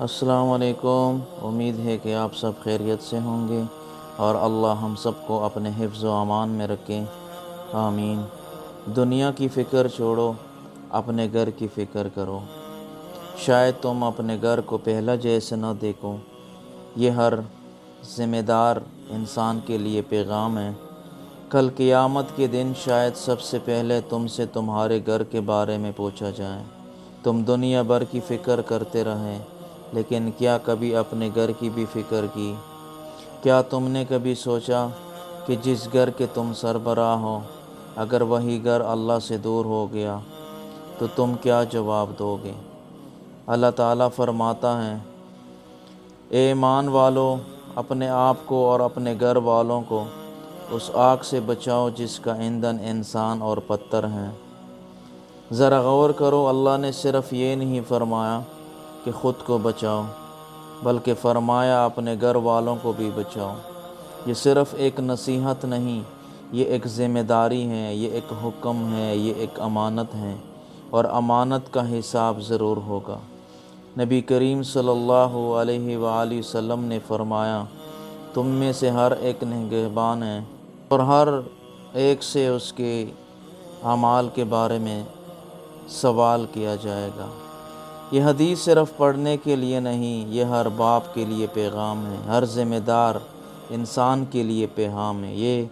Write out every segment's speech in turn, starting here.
السلام علیکم۔ امید ہے کہ آپ سب خیریت سے ہوں گے اور اللہ ہم سب کو اپنے حفظ و امان میں رکھے، آمین۔ دنیا کی فکر چھوڑو، اپنے گھر کی فکر کرو۔ شاید تم اپنے گھر کو پہلا جیسے نہ دیکھو۔ یہ ہر ذمہ دار انسان کے لیے پیغام ہے۔ کل قیامت کے دن شاید سب سے پہلے تم سے تمہارے گھر کے بارے میں پوچھا جائے۔ تم دنیا بھر کی فکر کرتے رہے، لیکن کیا کبھی اپنے گھر کی بھی فکر کی؟ کیا تم نے کبھی سوچا کہ جس گھر کے تم سربراہ ہو، اگر وہی گھر اللہ سے دور ہو گیا تو تم کیا جواب دو گے؟ اللہ تعالیٰ فرماتا ہے، اے ایمان والو، اپنے آپ کو اور اپنے گھر والوں کو اس آگ سے بچاؤ جس کا ایندھن انسان اور پتھر ہیں۔ ذرا غور کرو، اللہ نے صرف یہ نہیں فرمایا کہ خود کو بچاؤ، بلکہ فرمایا اپنے گھر والوں کو بھی بچاؤ۔ یہ صرف ایک نصیحت نہیں، یہ ایک ذمہ داری ہے، یہ ایک حکم ہے، یہ ایک امانت ہے، اور امانت کا حساب ضرور ہوگا۔ نبی کریم صلی اللہ علیہ وآلہ وسلم نے فرمایا، تم میں سے ہر ایک نگہبان ہے اور ہر ایک سے اس کے اعمال کے بارے میں سوال کیا جائے گا۔ یہ حدیث صرف پڑھنے کے لیے نہیں، یہ ہر باپ کے لیے پیغام ہے، ہر ذمہ دار انسان کے لیے پیغام ہے، یہ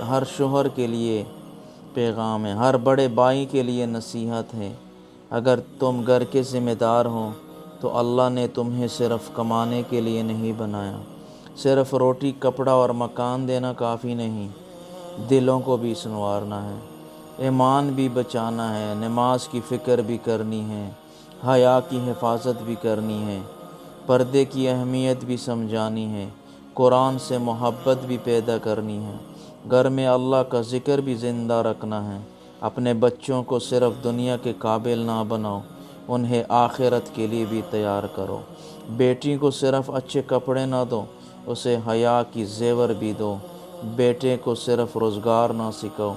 ہر شوہر کے لیے پیغام ہے، ہر بڑے بھائی کے لیے نصیحت ہے۔ اگر تم گھر کے ذمہ دار ہو تو اللہ نے تمہیں صرف کمانے کے لیے نہیں بنایا۔ صرف روٹی، کپڑا اور مکان دینا کافی نہیں، دلوں کو بھی سنوارنا ہے، ایمان بھی بچانا ہے، نماز کی فکر بھی کرنی ہے، حیا کی حفاظت بھی کرنی ہے، پردے کی اہمیت بھی سمجھانی ہے، قرآن سے محبت بھی پیدا کرنی ہے، گھر میں اللہ کا ذکر بھی زندہ رکھنا ہے۔ اپنے بچوں کو صرف دنیا کے قابل نہ بناؤ، انہیں آخرت کے لیے بھی تیار کرو۔ بیٹی کو صرف اچھے کپڑے نہ دو، اسے حیا کی زیور بھی دو۔ بیٹے کو صرف روزگار نہ سکھاؤ،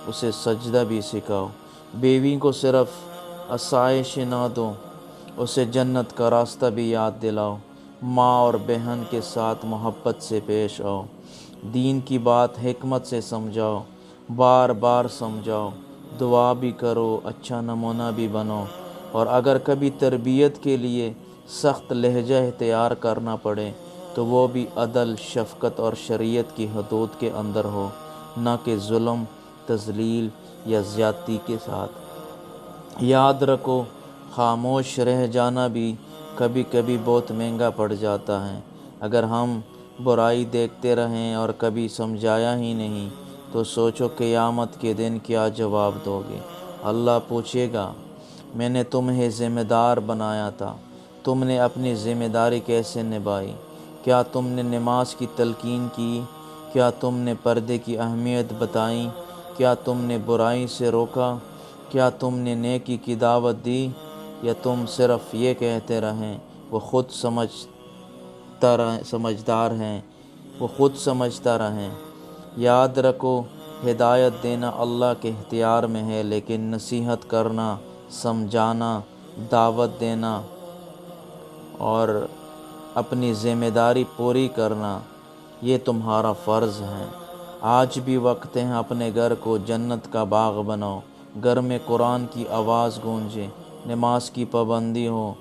اسے سجدہ بھی سکھاؤ۔ بیوی کو صرف آسائش نہ دو، اسے جنت کا راستہ بھی یاد دلاؤ۔ ماں اور بہن کے ساتھ محبت سے پیش آؤ، دین کی بات حکمت سے سمجھاؤ، بار بار سمجھاؤ، دعا بھی کرو، اچھا نمونہ بھی بنو، اور اگر کبھی تربیت کے لیے سخت لہجہ اختیار کرنا پڑے تو وہ بھی عدل، شفقت اور شریعت کی حدود کے اندر ہو، نہ کہ ظلم، تذلیل یا زیادتی کے ساتھ۔ یاد رکھو، خاموش رہ جانا بھی کبھی کبھی بہت مہنگا پڑ جاتا ہے۔ اگر ہم برائی دیکھتے رہیں اور کبھی سمجھایا ہی نہیں تو سوچو قیامت کے دن کیا جواب دو گے؟ اللہ پوچھے گا، میں نے تمہیں ذمہ دار بنایا تھا، تم نے اپنی ذمہ داری کیسے نبھائی؟ کیا تم نے نماز کی تلقین کی؟ کیا تم نے پردے کی اہمیت بتائی؟ کیا تم نے برائی سے روکا؟ کیا تم نے نیکی کی دعوت دی؟ یا تم صرف یہ کہتے رہیں، وہ خود سمجھدار ہیں، وہ خود سمجھتا رہیں؟ یاد رکھو، ہدایت دینا اللہ کے اختیار میں ہے، لیکن نصیحت کرنا، سمجھانا، دعوت دینا اور اپنی ذمہ داری پوری کرنا، یہ تمہارا فرض ہے۔ آج بھی وقت ہے، اپنے گھر کو جنت کا باغ بناؤ۔ گھر میں قرآن کی آواز گونجے، نماز کی پابندی ہو،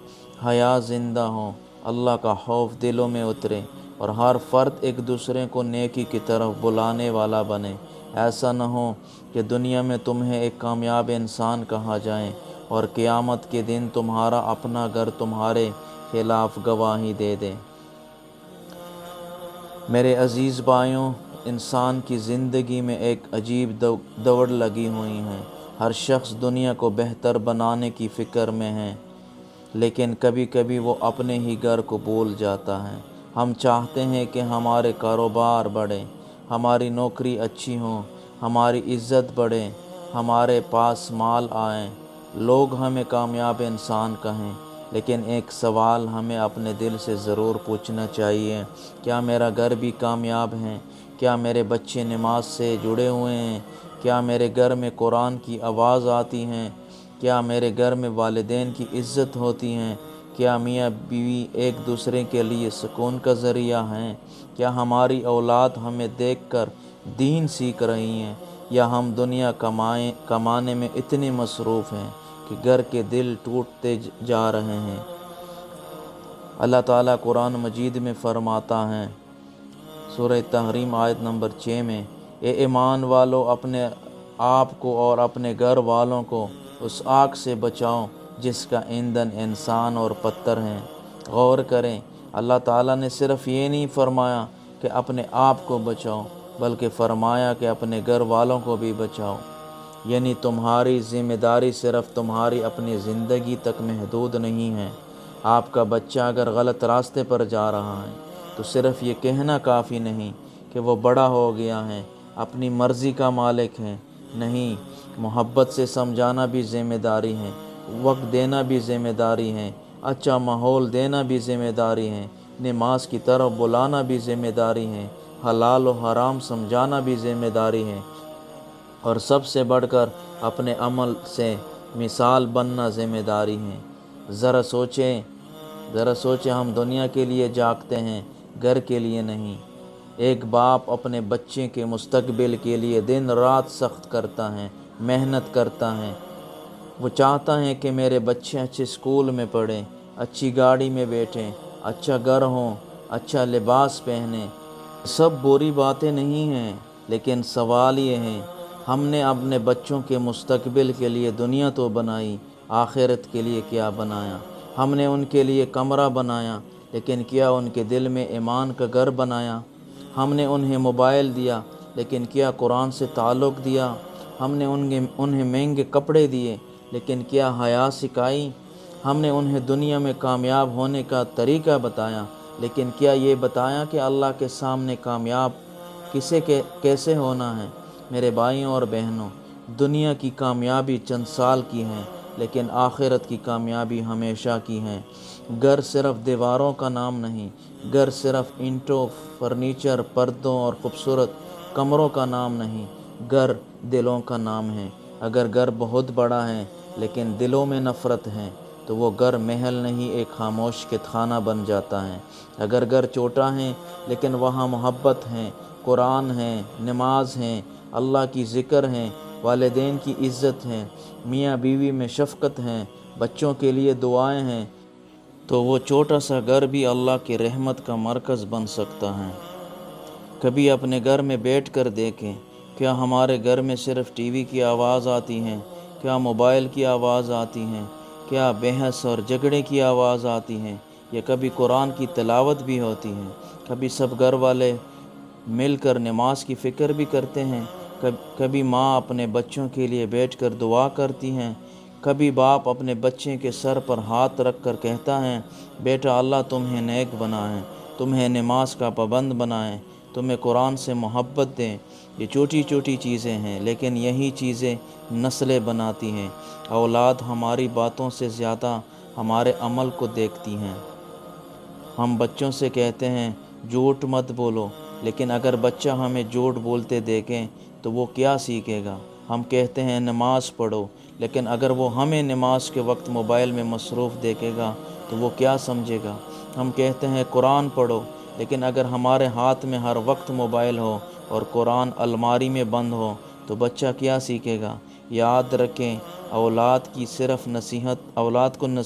حیا زندہ ہو، اللہ کا خوف دلوں میں اترے، اور ہر فرد ایک دوسرے کو نیکی کی طرف بلانے والا بنے۔ ایسا نہ ہو کہ دنیا میں تمہیں ایک کامیاب انسان کہا جائے اور قیامت کے دن تمہارا اپنا گھر تمہارے خلاف گواہی دے دے۔ میرے عزیز بھائیوں، انسان کی زندگی میں ایک عجیب دوڑ لگی ہوئی ہے۔ ہر شخص دنیا کو بہتر بنانے کی فکر میں ہے، لیکن کبھی کبھی وہ اپنے ہی گھر کو بھول جاتا ہے۔ ہم چاہتے ہیں کہ ہمارے کاروبار بڑھے، ہماری نوکری اچھی ہو، ہماری عزت بڑھے، ہمارے پاس مال آئے، لوگ ہمیں کامیاب انسان کہیں، لیکن ایک سوال ہمیں اپنے دل سے ضرور پوچھنا چاہیے، کیا میرا گھر بھی کامیاب ہے؟ کیا میرے بچے نماز سے جڑے ہوئے ہیں؟ کیا میرے گھر میں قرآن کی آواز آتی ہے؟ کیا میرے گھر میں والدین کی عزت ہوتی ہے؟ کیا میاں بیوی ایک دوسرے کے لیے سکون کا ذریعہ ہیں؟ کیا ہماری اولاد ہمیں دیکھ کر دین سیکھ رہی ہیں، یا ہم دنیا کمانے میں اتنے مصروف ہیں کہ گھر کے دل ٹوٹتے جا رہے ہیں؟ اللہ تعالیٰ قرآن مجید میں فرماتا ہے، سورہ تحریم آیت نمبر 6 میں، اے ایمان والو، اپنے آپ کو اور اپنے گھر والوں کو اس آگ سے بچاؤ جس کا ایندھن انسان اور پتھر ہیں۔ غور کریں، اللہ تعالیٰ نے صرف یہ نہیں فرمایا کہ اپنے آپ کو بچاؤ، بلکہ فرمایا کہ اپنے گھر والوں کو بھی بچاؤ۔ یعنی تمہاری ذمہ داری صرف تمہاری اپنی زندگی تک محدود نہیں ہے۔ آپ کا بچہ اگر غلط راستے پر جا رہا ہے تو صرف یہ کہنا کافی نہیں کہ وہ بڑا ہو گیا ہے، اپنی مرضی کا مالک ہے۔ نہیں، محبت سے سمجھانا بھی ذمہ داری ہے، وقت دینا بھی ذمہ داری ہے، اچھا ماحول دینا بھی ذمہ داری ہے، نماز کی طرف بلانا بھی ذمہ داری ہے، حلال و حرام سمجھانا بھی ذمہ داری ہے، اور سب سے بڑھ کر اپنے عمل سے مثال بننا ذمہ داری ہے۔ ذرا سوچیں ہم دنیا کے لیے جاگتے ہیں، گھر کے لیے نہیں۔ ایک باپ اپنے بچے کے مستقبل کے لیے دن رات سخت کرتا ہے، محنت کرتا ہے۔ وہ چاہتا ہے کہ میرے بچے اچھے اسکول میں پڑھیں، اچھی گاڑی میں بیٹھیں، اچھا گھر ہوں، اچھا لباس پہنیں۔ سب بری باتیں نہیں ہیں، لیکن سوال یہ ہے، ہم نے اپنے بچوں کے مستقبل کے لیے دنیا تو بنائی، آخرت کے لیے کیا بنایا؟ ہم نے ان کے لیے کمرہ بنایا، لیکن کیا ان کے دل میں ایمان کا گھر بنایا؟ ہم نے انہیں موبائل دیا، لیکن کیا قرآن سے تعلق دیا؟ ہم نے انہیں مہنگے کپڑے دیے، لیکن کیا حیا سکھائی؟ ہم نے انہیں دنیا میں کامیاب ہونے کا طریقہ بتایا، لیکن کیا یہ بتایا کہ اللہ کے سامنے کامیاب کیسے ہونا ہے؟ میرے بھائیوں اور بہنوں، دنیا کی کامیابی چند سال کی ہے، لیکن آخرت کی کامیابی ہمیشہ کی ہے۔ گھر صرف دیواروں کا نام نہیں، گھر صرف اینٹوں، فرنیچر، پردوں اور خوبصورت کمروں کا نام نہیں، گھر دلوں کا نام ہے۔ اگر گھر بہت بڑا ہے لیکن دلوں میں نفرت ہے تو وہ گھر محل نہیں، ایک خاموش قید خانہ بن جاتا ہے۔ اگر گھر چھوٹا ہے لیکن وہاں محبت ہے، قرآن ہے، نماز ہے، اللہ کی ذکر ہے، والدین کی عزت ہے، میاں بیوی میں شفقت ہے، بچوں کے لیے دعائیں ہیں، تو وہ چھوٹا سا گھر بھی اللہ کی رحمت کا مرکز بن سکتا ہے۔ کبھی اپنے گھر میں بیٹھ کر دیکھیں، کیا ہمارے گھر میں صرف ٹی وی کی آواز آتی ہے؟ کیا موبائل کی آواز آتی ہے؟ کیا بحث اور جھگڑے کی آواز آتی ہے؟ یا کبھی قرآن کی تلاوت بھی ہوتی ہے؟ کبھی سب گھر والے مل کر نماز کی فکر بھی کرتے ہیں؟ کبھی ماں اپنے بچوں کے لیے بیٹھ کر دعا کرتی ہیں؟ کبھی باپ اپنے بچے کے سر پر ہاتھ رکھ کر کہتا ہے، بیٹا اللہ تمہیں نیک بنائے، تمہیں نماز کا پابند بنائے، تمہیں قرآن سے محبت دیں؟ یہ چھوٹی چھوٹی چیزیں ہیں، لیکن یہی چیزیں نسلیں بناتی ہیں۔ اولاد ہماری باتوں سے زیادہ ہمارے عمل کو دیکھتی ہیں۔ ہم بچوں سے کہتے ہیں جھوٹ مت بولو، لیکن اگر بچہ ہمیں جھوٹ بولتے دیکھیں تو وہ کیا سیکھے گا؟ ہم کہتے ہیں نماز پڑھو، لیکن اگر وہ ہمیں نماز کے وقت موبائل میں مصروف دیکھے گا تو وہ کیا سمجھے گا؟ ہم کہتے ہیں قرآن پڑھو، لیکن اگر ہمارے ہاتھ میں ہر وقت موبائل ہو اور قرآن الماری میں بند ہو تو بچہ کیا سیکھے گا؟ یاد رکھیں، اولاد کو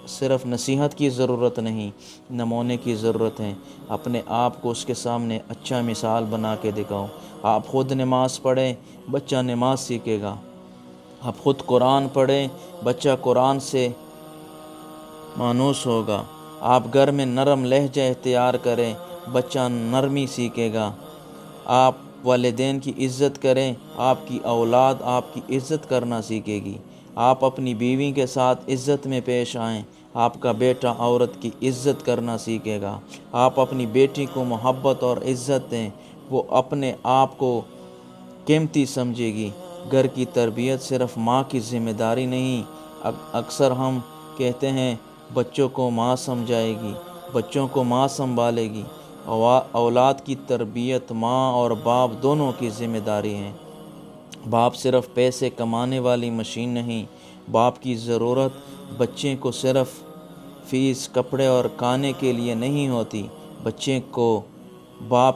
صرف نصیحت کی ضرورت نہیں، نمونے کی ضرورت ہے۔ اپنے آپ کو اس کے سامنے اچھا مثال بنا کے دکھاؤ۔ آپ خود نماز پڑھیں، بچہ نماز سیکھے گا۔ آپ خود قرآن پڑھیں، بچہ قرآن سے مانوس ہوگا۔ آپ گھر میں نرم لہجہ اختیار کریں، بچہ نرمی سیکھے گا۔ آپ والدین کی عزت کریں، آپ کی اولاد آپ کی عزت کرنا سیکھے گی۔ آپ اپنی بیوی کے ساتھ عزت میں پیش آئیں، آپ کا بیٹا عورت کی عزت کرنا سیکھے گا۔ آپ اپنی بیٹی کو محبت اور عزت دیں، وہ اپنے آپ کو قیمتی سمجھے گی۔ گھر کی تربیت صرف ماں کی ذمہ داری نہیں۔ اکثر ہم کہتے ہیں بچوں کو ماں سمجھائے گی، بچوں کو ماں سنبھالے گی۔ اولاد کی تربیت ماں اور باپ دونوں کی ذمہ داری ہے۔ باپ صرف پیسے کمانے والی مشین نہیں، باپ کی ضرورت بچے کو صرف فیس کپڑے اور کھانے کے لیے نہیں ہوتی۔ بچے کو باپ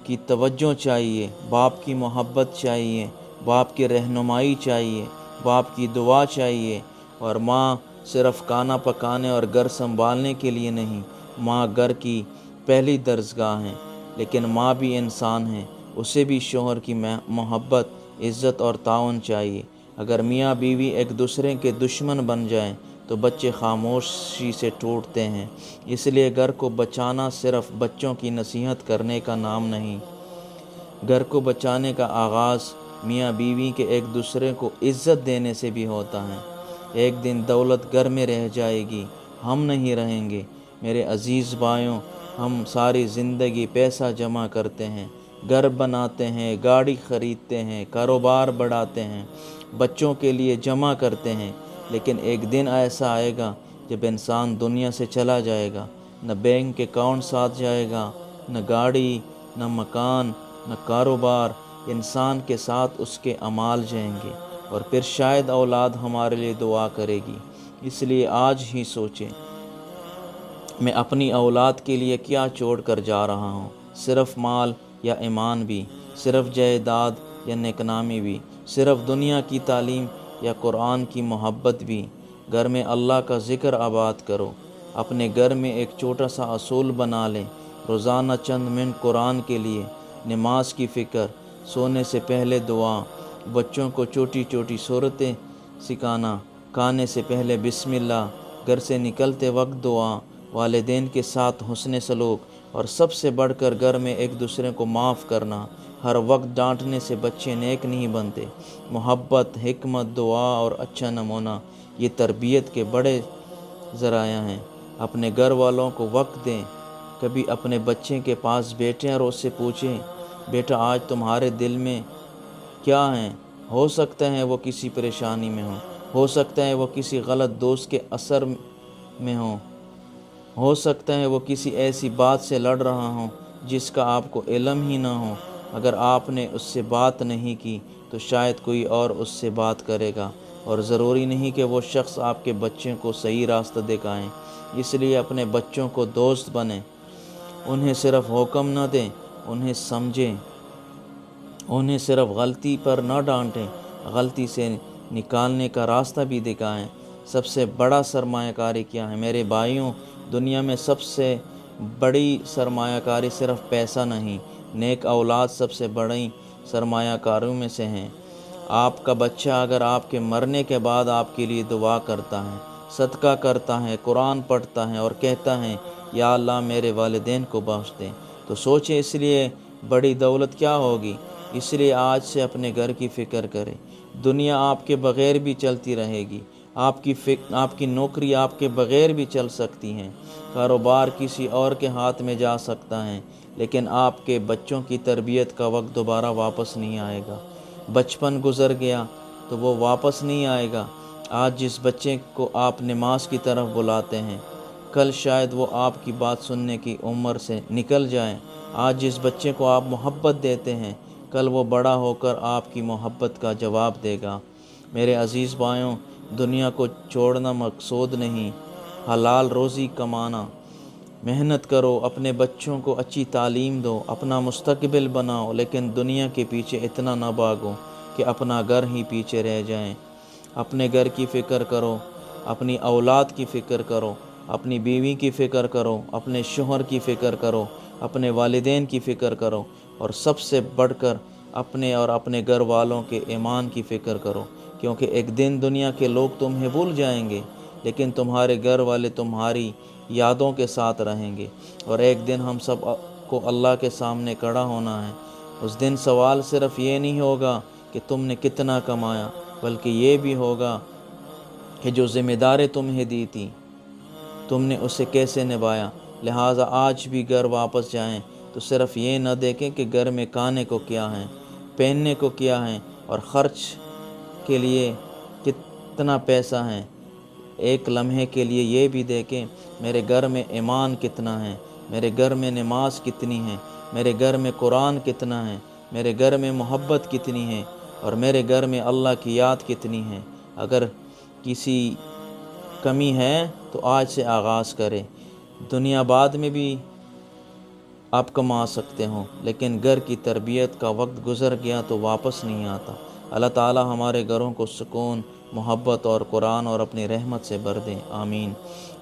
کی توجہ چاہیے، باپ کی محبت چاہیے، باپ کی رہنمائی چاہیے، باپ کی دعا چاہیے۔ اور ماں صرف کھانا پکانے اور گھر سنبھالنے کے لیے نہیں، ماں گھر کی پہلی درسگاہ ہے۔ لیکن ماں بھی انسان ہے، اسے بھی شوہر کی محبت، عزت اور تعاون چاہیے۔ اگر میاں بیوی ایک دوسرے کے دشمن بن جائیں تو بچے خاموشی سے ٹوٹتے ہیں۔ اس لیے گھر کو بچانا صرف بچوں کی نصیحت کرنے کا نام نہیں، گھر کو بچانے کا آغاز میاں بیوی کے ایک دوسرے کو عزت دینے سے بھی ہوتا ہے۔ ایک دن دولت گھر میں رہ جائے گی، ہم نہیں رہیں گے۔ میرے عزیز بھائیوں، ہم ساری زندگی پیسہ جمع کرتے ہیں، گھر بناتے ہیں، گاڑی خریدتے ہیں، کاروبار بڑھاتے ہیں، بچوں کے لیے جمع کرتے ہیں، لیکن ایک دن ایسا آئے گا جب انسان دنیا سے چلا جائے گا، نہ بینک اکاؤنٹ ساتھ جائے گا، نہ گاڑی، نہ مکان، نہ کاروبار۔ انسان کے ساتھ اس کے اعمال جائیں گے، اور پھر شاید اولاد ہمارے لیے دعا کرے گی۔ اس لیے آج ہی سوچیں، میں اپنی اولاد کے لیے کیا چھوڑ کر جا رہا ہوں؟ صرف مال یا ایمان بھی؟ صرف جائیداد یا نیک نامی بھی؟ صرف دنیا کی تعلیم یا قرآن کی محبت بھی؟ گھر میں اللہ کا ذکر آباد کرو۔ اپنے گھر میں ایک چھوٹا سا اصول بنا لیں، روزانہ چند منٹ قرآن کے لیے، نماز کی فکر، سونے سے پہلے دعا، بچوں کو چھوٹی چھوٹی سورتیں سکھانا، کھانے سے پہلے بسم اللہ، گھر سے نکلتے وقت دعا، والدین کے ساتھ حسن سلوک، اور سب سے بڑھ کر گھر میں ایک دوسرے کو معاف کرنا۔ ہر وقت ڈانٹنے سے بچے نیک نہیں بنتے۔ محبت، حکمت، دعا اور اچھا نمونہ، یہ تربیت کے بڑے ذرائع ہیں۔ اپنے گھر والوں کو وقت دیں۔ کبھی اپنے بچے کے پاس بیٹھیں اور اس سے پوچھیں، بیٹا آج تمہارے دل میں کیا ہے؟ ہو سکتا ہے وہ کسی پریشانی میں ہو سکتا ہے وہ کسی غلط دوست کے اثر میں ہو سکتا ہے وہ کسی ایسی بات سے لڑ رہا ہوں جس کا آپ کو علم ہی نہ ہو۔ اگر آپ نے اس سے بات نہیں کی تو شاید کوئی اور اس سے بات کرے گا، اور ضروری نہیں کہ وہ شخص آپ کے بچے کو صحیح راستہ دکھائیں۔ اس لیے اپنے بچوں کو دوست بنیں، انہیں صرف حکم نہ دیں، انہیں سمجھیں، انہیں صرف غلطی پر نہ ڈانٹیں، غلطی سے نکالنے کا راستہ بھی دکھائیں۔ سب سے بڑا سرمایہ کاری کیا ہے میرے بھائیوں؟ دنیا میں سب سے بڑی سرمایہ کاری صرف پیسہ نہیں، نیک اولاد سب سے بڑی سرمایہ کاریوں میں سے ہیں۔ آپ کا بچہ اگر آپ کے مرنے کے بعد آپ کے لیے دعا کرتا ہے، صدقہ کرتا ہے، قرآن پڑھتا ہے اور کہتا ہے یا اللہ میرے والدین کو بخش دے، تو سوچیں اس لیے بڑی دولت کیا ہوگی۔ اس لیے آج سے اپنے گھر کی فکر کریں۔ دنیا آپ کے بغیر بھی چلتی رہے گی، آپ کی نوکری آپ کے بغیر بھی چل سکتی ہیں، کاروبار کسی اور کے ہاتھ میں جا سکتا ہے، لیکن آپ کے بچوں کی تربیت کا وقت دوبارہ واپس نہیں آئے گا۔ بچپن گزر گیا تو وہ واپس نہیں آئے گا۔ آج جس بچے کو آپ نماز کی طرف بلاتے ہیں، کل شاید وہ آپ کی بات سننے کی عمر سے نکل جائیں۔ آج جس بچے کو آپ محبت دیتے ہیں، کل وہ بڑا ہو کر آپ کی محبت کا جواب دے گا۔ میرے عزیز بھائیوں، دنیا کو چھوڑنا مقصود نہیں، حلال روزی کمانا۔ محنت کرو، اپنے بچوں کو اچھی تعلیم دو، اپنا مستقبل بناؤ، لیکن دنیا کے پیچھے اتنا نہ بھاگو کہ اپنا گھر ہی پیچھے رہ جائیں۔ اپنے گھر کی فکر کرو، اپنی اولاد کی فکر کرو، اپنی بیوی کی فکر کرو، اپنے شوہر کی فکر کرو، اپنے والدین کی فکر کرو، اور سب سے بڑھ کر اپنے اور اپنے گھر والوں کے ایمان کی فکر کرو، کیونکہ ایک دن دنیا کے لوگ تمہیں بھول جائیں گے، لیکن تمہارے گھر والے تمہاری یادوں کے ساتھ رہیں گے۔ اور ایک دن ہم سب کو اللہ کے سامنے کھڑا ہونا ہے۔ اس دن سوال صرف یہ نہیں ہوگا کہ تم نے کتنا کمایا، بلکہ یہ بھی ہوگا کہ جو ذمہ داری تمہیں دی تھی تم نے اسے کیسے نبھایا۔ لہٰذا آج بھی گھر واپس جائیں تو صرف یہ نہ دیکھیں کہ گھر میں کھانے کو کیا ہے، پہننے کو کیا ہے اور خرچ کے لیے کتنا پیسہ ہے۔ ایک لمحے کے لیے یہ بھی دیکھیں میرے گھر میں ایمان کتنا ہے، میرے گھر میں نماز کتنی ہے، میرے گھر میں قرآن کتنا ہے، میرے گھر میں محبت کتنی ہے، اور میرے گھر میں اللہ کی یاد کتنی ہے۔ اگر کسی کمی ہے تو آج سے آغاز کریں۔ دنیا بعد میں بھی آپ کما سکتے ہوں، لیکن گھر کی تربیت کا وقت گزر گیا تو واپس نہیں آتا۔ اللہ تعالی ہمارے گھروں کو سکون، محبت اور قرآن اور اپنی رحمت سے بھر دیں، آمین۔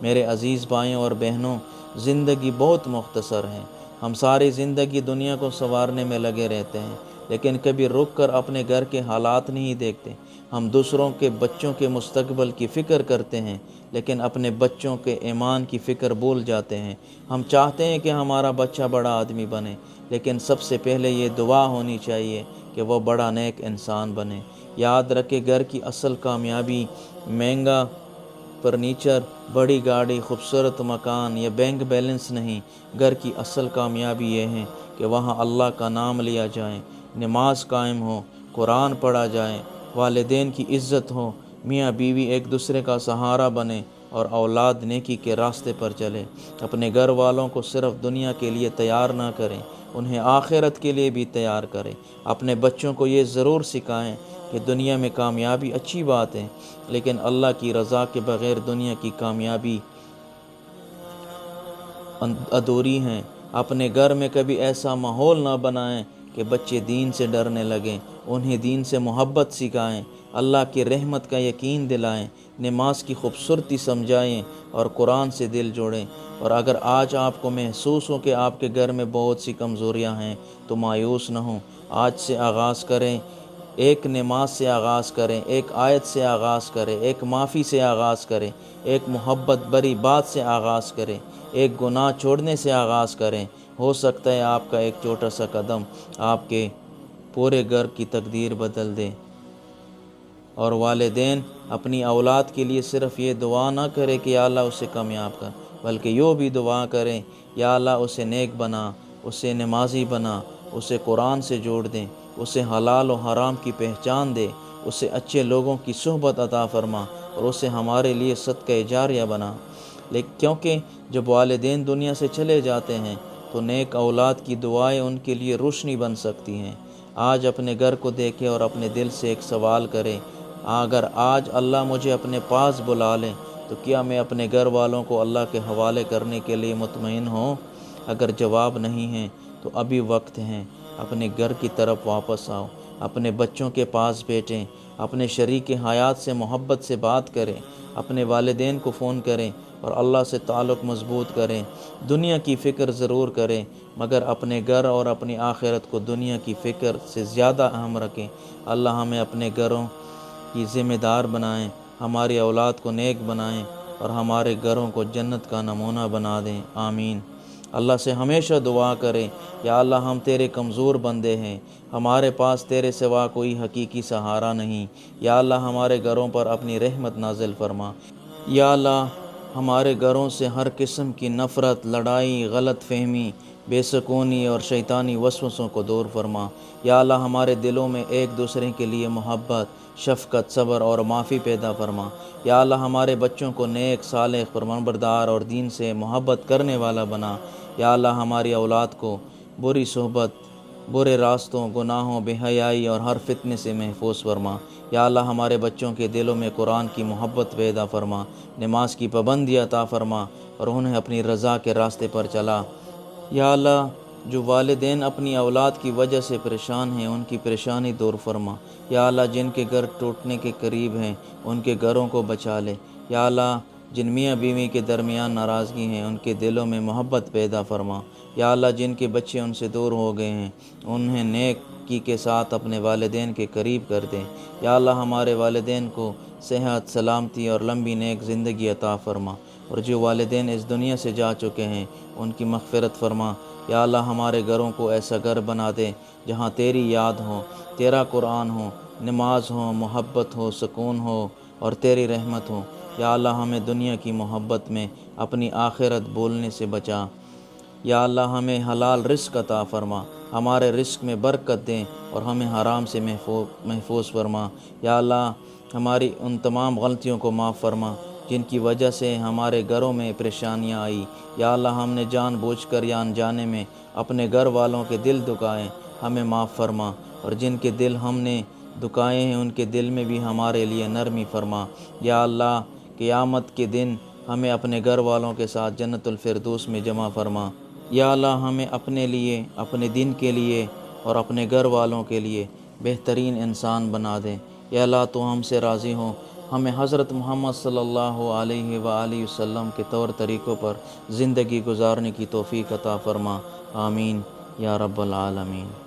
میرے عزیز بھائیوں اور بہنوں، زندگی بہت مختصر ہے۔ ہم ساری زندگی دنیا کو سنوارنے میں لگے رہتے ہیں، لیکن کبھی رک کر اپنے گھر کے حالات نہیں دیکھتے۔ ہم دوسروں کے بچوں کے مستقبل کی فکر کرتے ہیں، لیکن اپنے بچوں کے ایمان کی فکر بھول جاتے ہیں۔ ہم چاہتے ہیں کہ ہمارا بچہ بڑا آدمی بنے، لیکن سب سے پہلے یہ دعا ہونی چاہیے کہ وہ بڑا نیک انسان بنے۔ یاد رکھے، گھر کی اصل کامیابی مہنگا فرنیچر، بڑی گاڑی، خوبصورت مکان یا بینک بیلنس نہیں۔ گھر کی اصل کامیابی یہ ہے کہ وہاں اللہ کا نام لیا جائے، نماز قائم ہو، قرآن پڑھا جائے، والدین کی عزت ہو، میاں بیوی ایک دوسرے کا سہارا بنے اور اولاد نیکی کے راستے پر چلے۔ اپنے گھر والوں کو صرف دنیا کے لیے تیار نہ کریں، انہیں آخرت کے لیے بھی تیار کریں۔ اپنے بچوں کو یہ ضرور سکھائیں کہ دنیا میں کامیابی اچھی بات ہے، لیکن اللہ کی رضا کے بغیر دنیا کی کامیابی ادھوری ہیں۔ اپنے گھر میں کبھی ایسا ماحول نہ بنائیں کہ بچے دین سے ڈرنے لگیں، انہیں دین سے محبت سکھائیں، اللہ کی رحمت کا یقین دلائیں، نماز کی خوبصورتی سمجھائیں اور قرآن سے دل جوڑیں۔ اور اگر آج آپ کو محسوس ہو کہ آپ کے گھر میں بہت سی کمزوریاں ہیں تو مایوس نہ ہوں، آج سے آغاز کریں۔ ایک نماز سے آغاز کریں، ایک آیت سے آغاز کریں، ایک معافی سے آغاز کریں، ایک محبت بری بات سے آغاز کریں، ایک گناہ چھوڑنے سے آغاز کریں۔ ہو سکتا ہے آپ کا ایک چھوٹا سا قدم آپ کے پورے گھر کی تقدیر بدل دے۔ اور والدین اپنی اولاد کے لیے صرف یہ دعا نہ کرے کہ یا اللہ اسے کامیاب کر، بلکہ یوں بھی دعا کریں، یا اللہ اسے نیک بنا، اسے نمازی بنا، اسے قرآن سے جوڑ دیں، اسے حلال و حرام کی پہچان دے، اسے اچھے لوگوں کی صحبت عطا فرما اور اسے ہمارے لیے صدقہ جاریہ بنا۔ کیونکہ جب والدین دنیا سے چلے جاتے ہیں تو نیک اولاد کی دعائیں ان کے لیے روشنی بن سکتی ہیں۔ آج اپنے گھر کو دیکھیں اور اپنے دل سے ایک سوال کریں، اگر آج اللہ مجھے اپنے پاس بلا لیں تو کیا میں اپنے گھر والوں کو اللہ کے حوالے کرنے کے لیے مطمئن ہوں؟ اگر جواب نہیں ہے تو ابھی وقت ہے، اپنے گھر کی طرف واپس آؤ، اپنے بچوں کے پاس بیٹھیں، اپنے شریک حیات سے محبت سے بات کریں، اپنے والدین کو فون کریں اور اللہ سے تعلق مضبوط کریں۔ دنیا کی فکر ضرور کریں، مگر اپنے گھر اور اپنی آخرت کو دنیا کی فکر سے زیادہ اہم رکھیں۔ اللہ ہمیں اپنے گھروں کی ذمہ دار بنائیں، ہماری اولاد کو نیک بنائیں اور ہمارے گھروں کو جنت کا نمونہ بنا دیں، آمین۔ اللہ سے ہمیشہ دعا کریں، یا اللہ ہم تیرے کمزور بندے ہیں، ہمارے پاس تیرے سوا کوئی حقیقی سہارا نہیں۔ یا اللہ ہمارے گھروں پر اپنی رحمت نازل فرما۔ یا اللہ ہمارے گھروں سے ہر قسم کی نفرت، لڑائی، غلط فہمی، بے سکونی اور شیطانی وسوسوں کو دور فرما۔ یا اللہ ہمارے دلوں میں ایک دوسرے کے لیے محبت، شفقت، صبر اور معافی پیدا فرما۔ یا اللہ ہمارے بچوں کو نیک، صالح، فرمانبردار اور دین سے محبت کرنے والا بنا۔ یا اللہ ہماری اولاد کو بری صحبت، برے راستوں، گناہوں، بے حیائی اور ہر فتنے سے محفوظ فرما۔ یا اللہ ہمارے بچوں کے دلوں میں قرآن کی محبت پیدا فرما، نماز کی پابندی عطا فرما اور انہیں اپنی رضا کے راستے پر چلا۔ یا اللہ جو والدین اپنی اولاد کی وجہ سے پریشان ہیں ان کی پریشانی دور فرما۔ یا اللہ جن کے گھر ٹوٹنے کے قریب ہیں ان کے گھروں کو بچا لے۔ یا اللہ جن میاں بیوی کے درمیان ناراضگی ہیں ان کے دلوں میں محبت پیدا فرما۔ یا اللہ جن کے بچے ان سے دور ہو گئے ہیں انہیں نیکی کے ساتھ اپنے والدین کے قریب کر دیں۔ یا اللہ ہمارے والدین کو صحت، سلامتی اور لمبی نیک زندگی عطا فرما، اور جو والدین اس دنیا سے جا چکے ہیں ان کی مغفرت فرما۔ یا اللہ ہمارے گھروں کو ایسا گھر بنا دے جہاں تیری یاد ہو، تیرا قرآن ہو، نماز ہو، محبت ہو، سکون ہو اور تیری رحمت ہو۔ یا اللہ ہمیں دنیا کی محبت میں اپنی آخرت بھولنے سے بچا۔ یا اللہ ہمیں حلال رزق عطا فرما، ہمارے رزق میں برکت دیں اور ہمیں حرام سے محفوظ فرما۔ یا اللہ ہماری ان تمام غلطیوں کو معاف فرما جن کی وجہ سے ہمارے گھروں میں پریشانیاں آئی۔ یا اللہ ہم نے جان بوجھ کر یا انجانے میں اپنے گھر والوں کے دل دکھائے، ہمیں معاف فرما، اور جن کے دل ہم نے دکھائے ہیں ان کے دل میں بھی ہمارے لیے نرمی فرما۔ یا اللہ قیامت کے دن ہمیں اپنے گھر والوں کے ساتھ جنت الفردوس میں جمع فرما۔ یا اللہ ہمیں اپنے لیے، اپنے دین کے لیے اور اپنے گھر والوں کے لیے بہترین انسان بنا دے۔ یا اللہ تو ہم سے راضی ہوں، ہمیں حضرت محمد صلی اللہ علیہ وآلہ وسلم کے طور طریقوں پر زندگی گزارنے کی توفیق عطا فرما۔ آمین یا رب العالمین۔